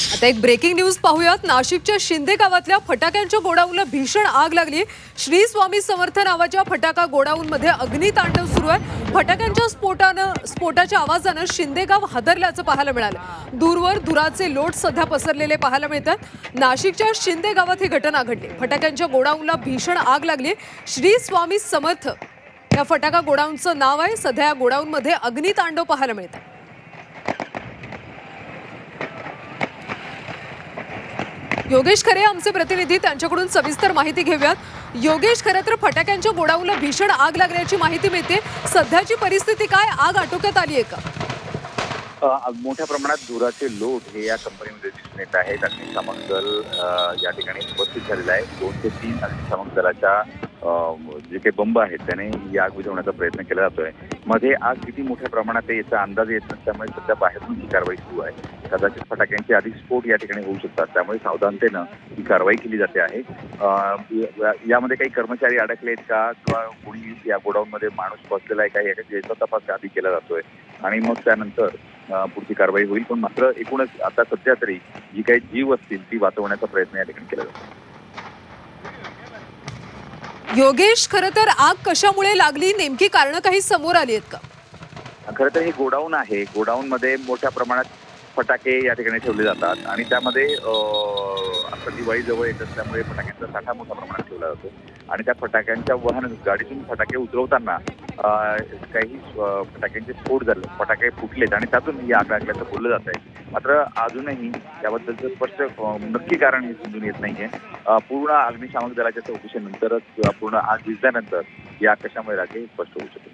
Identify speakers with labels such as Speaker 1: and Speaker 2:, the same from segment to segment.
Speaker 1: आता एक breaking news पाहूयात। नाशिकच्या शिंदे गावातल्या फटाक्यांच्या गोडाऊनला भीषण आग लागली। श्री स्वामी समर्थ नावाच्या फटाका गोडाऊनमध्ये अग्नितांडव सुरू आहे। फटाक्यांच्या स्फोटाच्या आवाजाने शिंदे गाव हादरल्याचं पाहायला मिळालं। दूरवर धुराचे लोट सध्या पसरलेले पाहायला मिळतात। नाशिकच्या शिंदे गावात ही घटना घडली। फटाक्यांच्या गोडाऊनला भीषण आग लागली। श्री स्वामी समर्थ या फटाका गोडाऊनचं नाव आहे। सध्या या गोडाऊनमध्ये अग्नितांडव पाहायला मिळतं। योगेश खरे आमचे प्रतिनिधी, त्यांच्याकडून सविस्तर माहिती घेऊयात। योगेश, खरे तर फटाक्यांच्या गोडाऊनला भीषण आग लागल्याची माहिती मिळते। सध्याची परिस्थिती काय? आग आटोक्यात आली आहे का?
Speaker 2: मोठ्या प्रमाणात धुराचे लोट हे या कंपनीमध्ये दिसून येत आहेत। अग्निशामक दल या ठिकाणी उपस्थित झालेला आहे। 2 ते 3 अग्निशामक दलाच्या जे काही बंब आहेत त्याने ही आग विझवण्याचा प्रयत्न केला जातोय। मध्ये आग किती मोठ्या प्रमाणात आहे याचा अंदाज येत नसल्यामुळे सध्या बाहेरून ही कारवाई सुरू आहे। कदाचित फटाक्यांचे अधिक स्फोट या ठिकाणी होऊ शकतात, त्यामुळे सावधानतेनं ही कारवाई केली जाते आहे। यामध्ये काही कर्मचारी अडकले आहेत का किंवा कोणी या गोडाऊनमध्ये माणूस फसलेला आहे का याचा तपास आधी केला जातोय आणि मग त्यानंतर पुढची कारवाई होईल। पण मात्र एकूणच आता सध्या तरी जी काही जीव असतील ती वाचवण्याचा प्रयत्न या ठिकाणी केला जातो।
Speaker 1: योगेश, खरं तर आग कशामुळे लागली, नेमकी कारण काही समोर आली आहेत का?
Speaker 2: खरं तर हे गोडाऊन आहे। गोडाऊनमध्ये मोठ्या प्रमाणात फटाके या ठिकाणी ठेवले जातात आणि त्यामध्ये आता दिवाळी जवळ येत असल्यामुळे फटाक्यांचा साठा मोठ्या प्रमाणात ठेवला जातो आणि त्या फटाक्यांच्या वाहन गाडीतून फटाके उतरवताना काही फटाक्यांचे स्फोट झाले, फटाके फुटलेत आणि त्यातून ही आग लागल्याचं बोललं जात आहे। मात्र अजूनही याबद्दलचं स्पष्ट नक्की कारण हे समजून येत नाहीये। पूर्ण अग्निशामक दलाच्या चौकशीनंतरच किंवा पूर्ण आग विझल्यानंतर ही आग कशामुळे लागली स्पष्ट होऊ शकेल।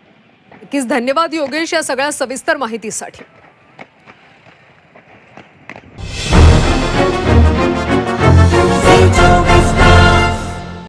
Speaker 1: नक्कीच धन्यवाद योगेश या सगळ्या सविस्तर माहितीसाठी।